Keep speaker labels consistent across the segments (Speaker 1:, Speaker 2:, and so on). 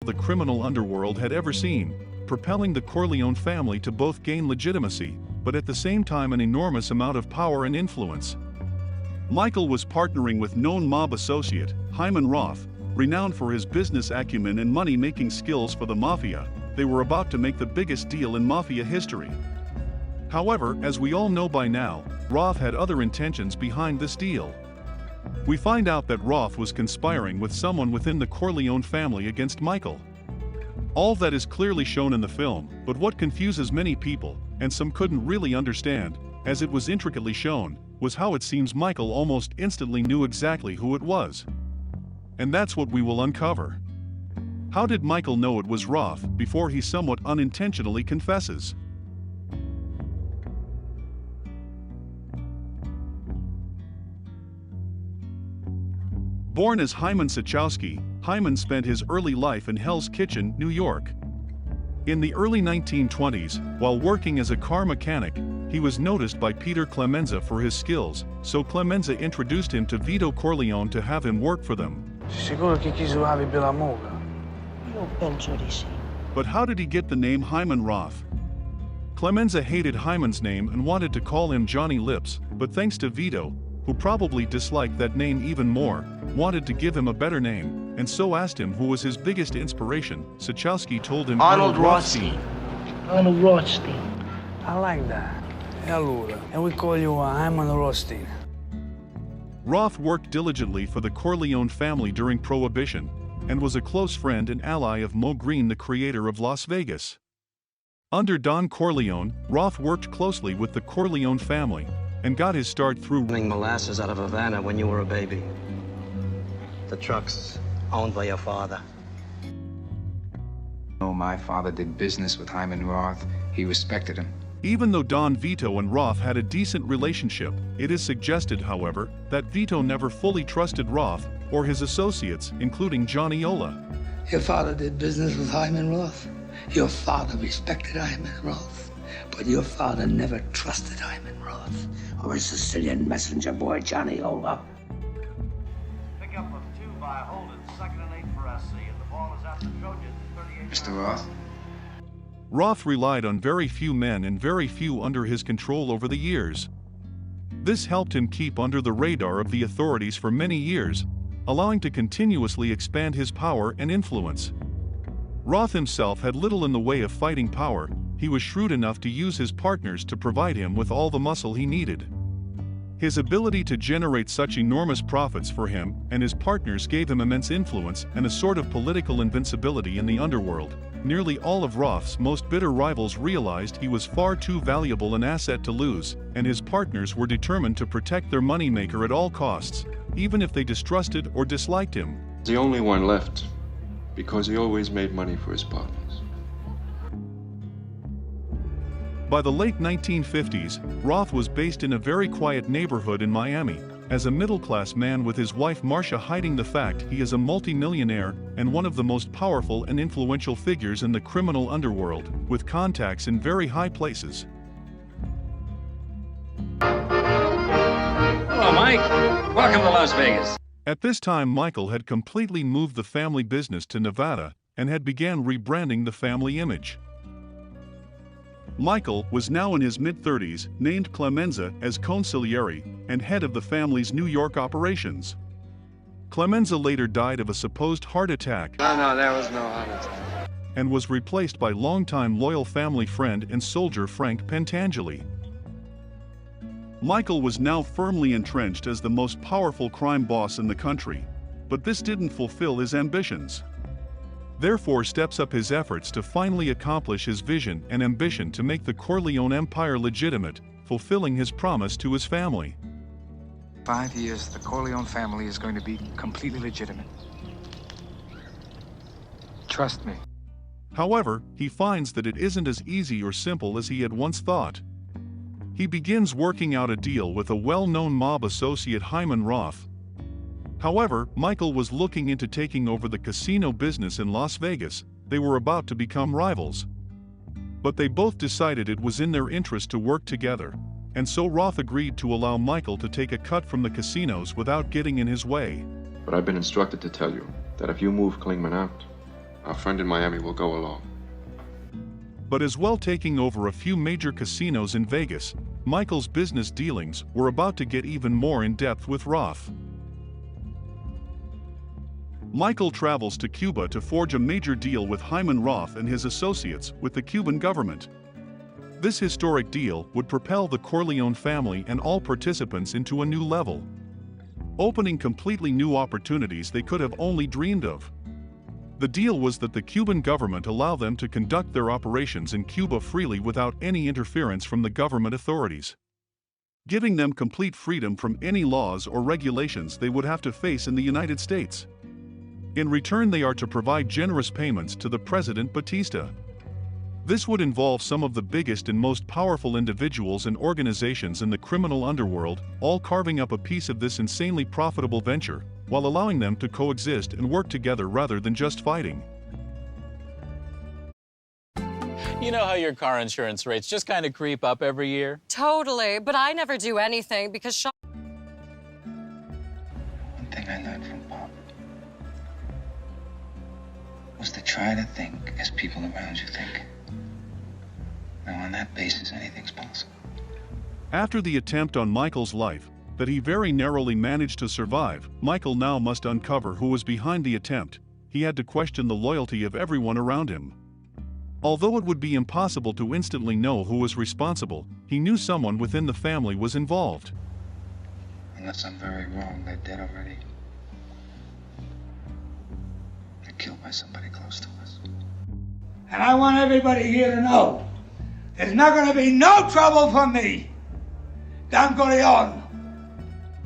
Speaker 1: the criminal underworld had ever seen, propelling the Corleone family to both gain legitimacy, but at the same time an enormous amount of power and influence. Micheal was partnering with known mob associate, Hyman Roth, renowned for his business acumen and money-making skills for the Mafia. They were about to make the biggest deal in Mafia history. However, as we all know by now, Roth had other intentions behind this deal. We find out that Roth was conspiring with someone within the Corleone family against Micheal. All that is clearly shown in the film, but what confuses many people, and some couldn't really understand, as it was intricately shown, was how it seems Micheal almost instantly knew exactly who it was. And that's what we will uncover. How did Micheal know it was Roth before he somewhat unintentionally confesses? Born as Hyman Sochowski, Hyman spent his early life in Hell's Kitchen, New York. In the early 1920s, while working as a car mechanic, he was noticed by Peter Clemenza for his skills, so Clemenza introduced him to Vito Corleone to have him work for them. But how did he get the name Hyman Roth? Clemenza hated Hyman's name and wanted to call him Johnny Lips, but thanks to Vito, who probably disliked that name even more, wanted to give him a better name, and so asked him who was his biggest inspiration. Sochowski told him
Speaker 2: Arnold Rothstein.
Speaker 3: Arnold Rothstein.
Speaker 2: I like that. Allora. And we call you Hyman Rothstein.
Speaker 1: Roth worked diligently for the Corleone family during Prohibition, and was a close friend and ally of Mo Green, the creator of Las Vegas. Under Don Corleone, Roth worked closely with the Corleone family, and got his start through
Speaker 4: running molasses out of Havana when you were a baby. The trucks owned by your father.
Speaker 5: Oh, my father did business with Hyman Roth. He respected him.
Speaker 1: Even though Don Vito and Roth had a decent relationship, it is suggested, however, that Vito never fully trusted Roth or his associates, including Johnny Ola.
Speaker 3: Your father did business with Hyman Roth. Your father respected Hyman Roth. But your father never trusted Hyman Roth or his Sicilian messenger boy, Johnny Ola.
Speaker 6: Pick up of 2 by Holden, 2nd and 8 for SC, and the ball is after Trojan, 38.
Speaker 5: Mr. Roth?
Speaker 1: Roth relied on very few men and very few under his control over the years. This helped him keep under the radar of the authorities for many years, allowing to continuously expand his power and influence. Roth himself had little in the way of fighting power. He was shrewd enough to use his partners to provide him with all the muscle he needed. His ability to generate such enormous profits for him and his partners gave him immense influence and a sort of political invincibility in the underworld. Nearly all of Roth's most bitter rivals realized he was far too valuable an asset to lose, and his partners were determined to protect their moneymaker at all costs, even if they distrusted or disliked him.
Speaker 7: The only one left, because he always made money for his partners.
Speaker 1: By the late 1950s, Roth was based in a very quiet neighborhood in Miami, as a middle-class man with his wife Marcia hiding the fact he is a multi-millionaire and one of the most powerful and influential figures in the criminal underworld, with contacts in very high places.
Speaker 8: Hello, Mike. Welcome to Las Vegas.
Speaker 1: At this time, Micheal had completely moved the family business to Nevada and had began rebranding the family image. Micheal was now in his mid-30s, named Clemenza as consigliere and head of the family's New York operations. Clemenza later died of a supposed heart attack.
Speaker 2: No, there was no heart attack.
Speaker 1: And was replaced by longtime loyal family friend and soldier Frank Pentangili. Micheal was now firmly entrenched as the most powerful crime boss in the country, but this didn't fulfill his ambitions. Therefore steps up his efforts to finally accomplish his vision and ambition to make the Corleone Empire legitimate, fulfilling his promise to his family.
Speaker 5: 5 years, the Corleone family is going to be completely legitimate. Trust me.
Speaker 1: However, he finds that it isn't as easy or simple as he had once thought. He begins working out a deal with a well-known mob associate, Hyman Roth. However, Micheal was looking into taking over the casino business in Las Vegas. They were about to become rivals. But they both decided it was in their interest to work together, and so Roth agreed to allow Micheal to take a cut from the casinos without getting in his way.
Speaker 7: But I've been instructed to tell you that if you move Klingman out, Our friend in Miami will go along.
Speaker 1: But as well taking over a few major casinos in Vegas, Michael's business dealings were about to get even more in depth with Roth. Michael travels to Cuba to forge a major deal with Hyman Roth and his associates with the Cuban government. This historic deal would propel the Corleone family and all participants into a new level, opening completely new opportunities they could have only dreamed of. The deal was that the Cuban government allow them to conduct their operations in Cuba freely without any interference from the government authorities, giving them complete freedom from any laws or regulations they would have to face in the United States. In return, they are to provide generous payments to the President Batista. This would involve some of the biggest and most powerful individuals and organizations in the criminal underworld, all carving up a piece of this insanely profitable venture, while allowing them to coexist and work together rather than just fighting.
Speaker 9: You know how your car insurance rates just kind of creep up every year?
Speaker 10: Totally, but I never do anything because
Speaker 11: One thing I learned from Bob was to try to think as people around you think. Now, on that basis, anything's possible.
Speaker 1: After the attempt on Michael's life, that he very narrowly managed to survive, Michael now must uncover who was behind the attempt. He had to question the loyalty of everyone around him. Although it would be impossible to instantly know who was responsible, he knew someone within the family was involved.
Speaker 11: Unless I'm very wrong, they're dead already. They're killed by somebody close to us.
Speaker 3: And I want everybody here to know, there's not going to be no trouble for me. Don Corleone.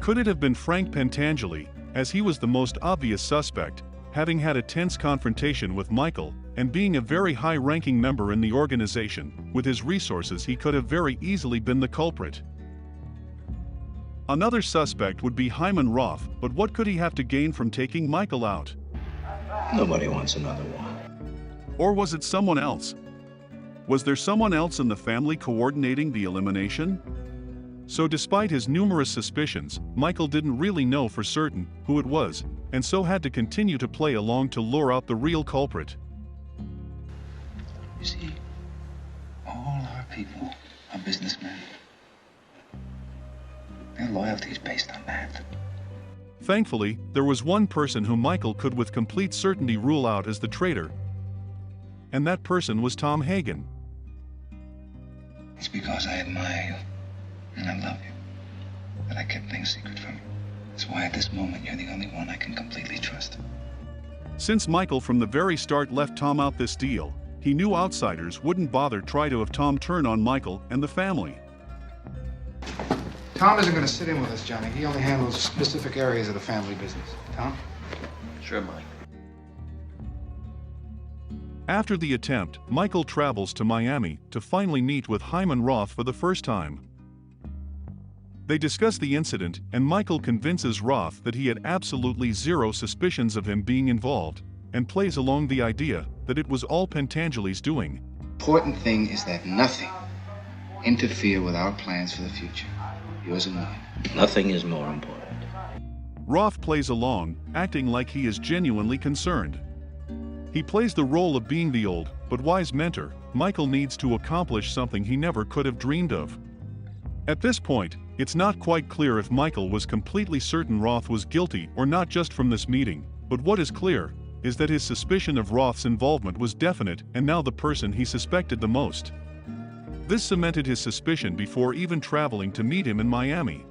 Speaker 1: Could it have been Frank Pentangili, as he was the most obvious suspect, having had a tense confrontation with Michael, and being a very high-ranking member in the organization? With his resources, he could have very easily been the culprit. Another suspect would be Hyman Roth, but what could he have to gain from taking Michael out?
Speaker 4: Nobody wants another war.
Speaker 1: Or was it someone else? Was there someone else in the family coordinating the elimination? So despite his numerous suspicions, Michael didn't really know for certain who it was, and so had to continue to play along to lure out the real culprit.
Speaker 11: You see, all our people are businessmen. Their loyalty is based on that.
Speaker 1: Thankfully, there was one person whom Michael could with complete certainty rule out as the traitor, and that person was Tom Hagen.
Speaker 11: It's because I admire you, and I love you, that I kept things secret from you. That's why at this moment you're the only one I can completely trust.
Speaker 1: Since Michael from the very start left Tom out this deal, he knew outsiders wouldn't bother try to have Tom turn on Michael and the family.
Speaker 5: Tom isn't going to sit in with us, Johnny. He only handles specific areas of the family business. Tom?
Speaker 4: Sure, Mike.
Speaker 1: After the attempt, Michael travels to Miami to finally meet with Hyman Roth for the first time. They discuss the incident, and Michael convinces Roth that he had absolutely zero suspicions of him being involved, and plays along the idea that it was all Pentangeli's doing.
Speaker 11: Important thing is that nothing interfere with our plans for the future. Yours and mine.
Speaker 4: Nothing is more important.
Speaker 1: Roth plays along, acting like he is genuinely concerned. He plays the role of being the old, but wise mentor Michael needs to accomplish something he never could have dreamed of. At this point, it's not quite clear if Michael was completely certain Roth was guilty or not just from this meeting, but what is clear is that his suspicion of Roth's involvement was definite and now the person he suspected the most. This cemented his suspicion before even traveling to meet him in Miami.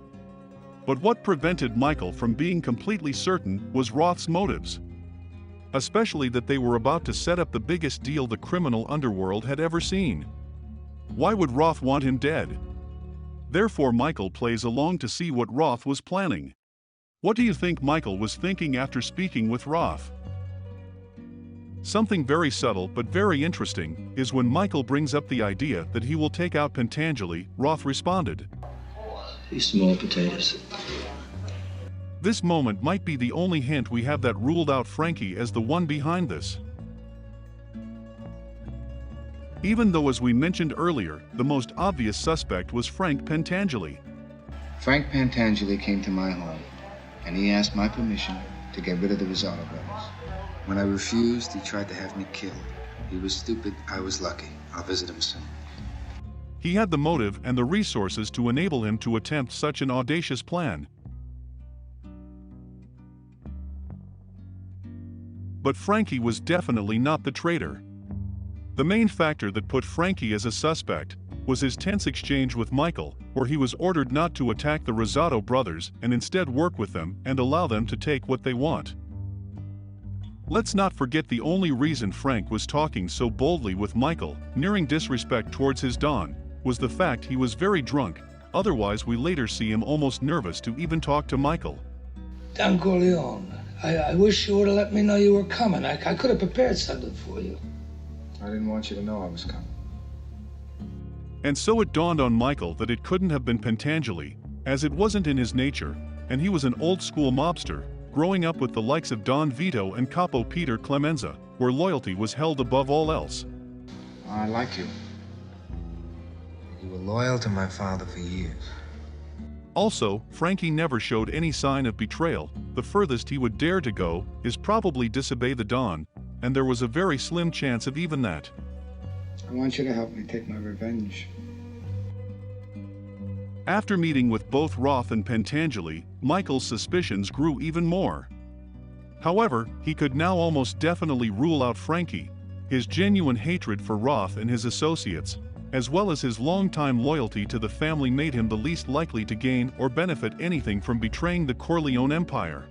Speaker 1: But what prevented Michael from being completely certain was Roth's motives. Especially that they were about to set up the biggest deal the criminal underworld had ever seen. Why would Roth want him dead? Therefore, Michael plays along to see what Roth was planning. What do you think Michael was thinking after speaking with Roth? Something very subtle but very interesting is when Michael brings up the idea that he will take out Pentangili, Roth responded,
Speaker 4: These small potatoes.
Speaker 1: This moment might be the only hint we have that ruled out Frankie as the one behind this. Even though, as we mentioned earlier, the most obvious suspect was Frank Pentangili.
Speaker 11: Frank Pentangili came to my home, and he asked my permission to get rid of the Risotto brothers.
Speaker 5: When I refused, he tried to have me killed. He was stupid, I was lucky. I'll visit him soon.
Speaker 1: He had the motive and the resources to enable him to attempt such an audacious plan. But Frankie was definitely not the traitor. The main factor that put Frankie as a suspect was his tense exchange with Micheal, where he was ordered not to attack the Rosado brothers and instead work with them and allow them to take what they want. Let's not forget the only reason Frank was talking so boldly with Micheal, nearing disrespect towards his Don, was the fact he was very drunk. Otherwise we later see him almost nervous to even talk to Micheal.
Speaker 3: Don Corleone, I wish you would have let me know you were coming. I could have prepared something for you.
Speaker 5: I didn't want you to know I was coming.
Speaker 1: And so it dawned on Micheal that it couldn't have been Pentangili, as it wasn't in his nature, and he was an old-school mobster, growing up with the likes of Don Vito and Capo Peter Clemenza, where loyalty was held above all else.
Speaker 5: I like you. You were loyal to my father for years.
Speaker 1: Also, Frankie never showed any sign of betrayal. The furthest he would dare to go is probably disobey the Don, and there was a very slim chance of even that.
Speaker 5: I want you to help me take my revenge.
Speaker 1: After meeting with both Roth and Pentangili, Michael's suspicions grew even more. However, he could now almost definitely rule out Frankie, his genuine hatred for Roth and his associates, as well as his long-time loyalty to the family made him the least likely to gain or benefit anything from betraying the Corleone Empire.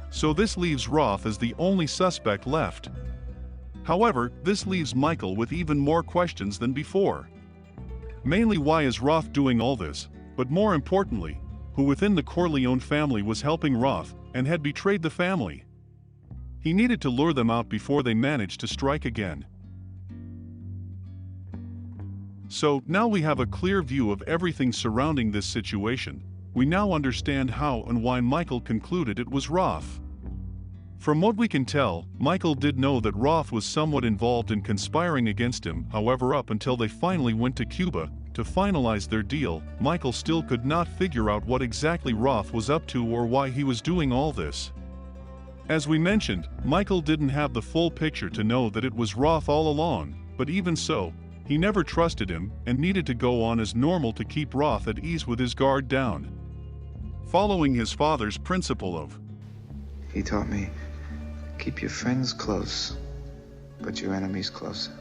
Speaker 1: So this leaves Roth as the only suspect left. However, this leaves Micheal with even more questions than before. Mainly, why is Roth doing all this, but more importantly, who within the Corleone family was helping Roth and had betrayed the family? He needed to lure them out before they managed to strike again. So, now we have a clear view of everything surrounding this situation. We now understand how and why Micheal concluded it was Roth. From what we can tell, Micheal did know that Roth was somewhat involved in conspiring against him. However, up until they finally went to Cuba to finalize their deal, Micheal still could not figure out what exactly Roth was up to or why he was doing all this. As we mentioned, Micheal didn't have the full picture to know that it was Roth all along, but even so, he never trusted him and needed to go on as normal to keep Roth at ease with his guard down. Following his father's principle of,
Speaker 5: He taught me, keep your friends close, but your enemies closer.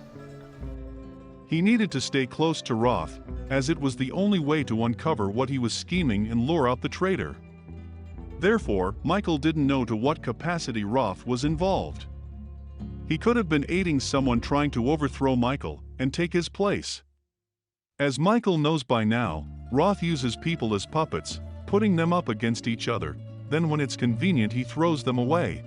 Speaker 1: He needed to stay close to Roth, as it was the only way to uncover what he was scheming and lure out the traitor. Therefore, Micheal didn't know to what capacity Roth was involved. He could have been aiding someone trying to overthrow Micheal and take his place. As Micheal knows by now, Roth uses people as puppets, putting them up against each other, then when it's convenient he throws them away.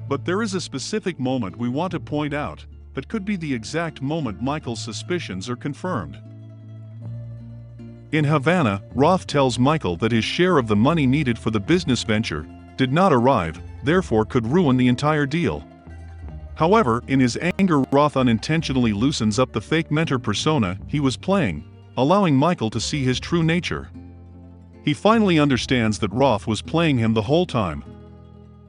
Speaker 1: But there is a specific moment we want to point out that could be the exact moment Michael's suspicions are confirmed. In Havana, Roth tells Micheal that his share of the money needed for the business venture did not arrive, therefore could ruin the entire deal. However, in his anger, Roth unintentionally loosens up the fake mentor persona he was playing, allowing Micheal to see his true nature. He finally understands that Roth was playing him the whole time.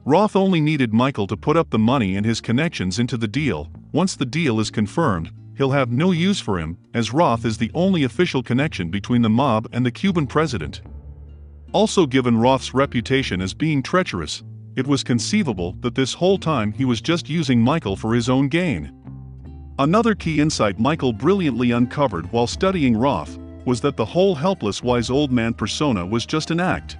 Speaker 1: Roth only needed Micheal to put up the money and his connections into the deal. Once the deal is confirmed, he'll have no use for him, as Roth is the only official connection between the mob and the Cuban president. Also, given Roth's reputation as being treacherous, it was conceivable that this whole time he was just using Micheal for his own gain. Another key insight Micheal brilliantly uncovered while studying Roth was that the whole helpless wise old man persona was just an act.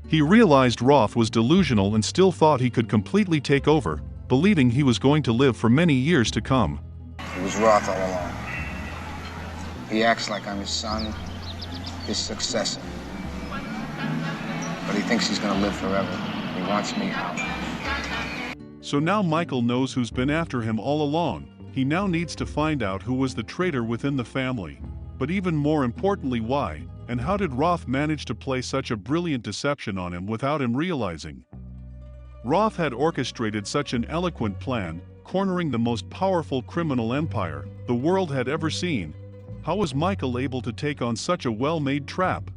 Speaker 1: He realized Roth was delusional and still thought he could completely take over, believing he was going to live for many years to come.
Speaker 5: It was Roth all along. He acts like I'm his son, his successor. But he thinks he's gonna live forever. He wants me out.
Speaker 1: So now Micheal knows who's been after him all along. He now needs to find out who was the traitor within the family. But even more importantly, why, and how did Roth manage to play such a brilliant deception on him without him realizing? Roth had orchestrated such an eloquent plan, cornering the most powerful criminal empire the world had ever seen. How was Micheal able to take on such a well-made trap?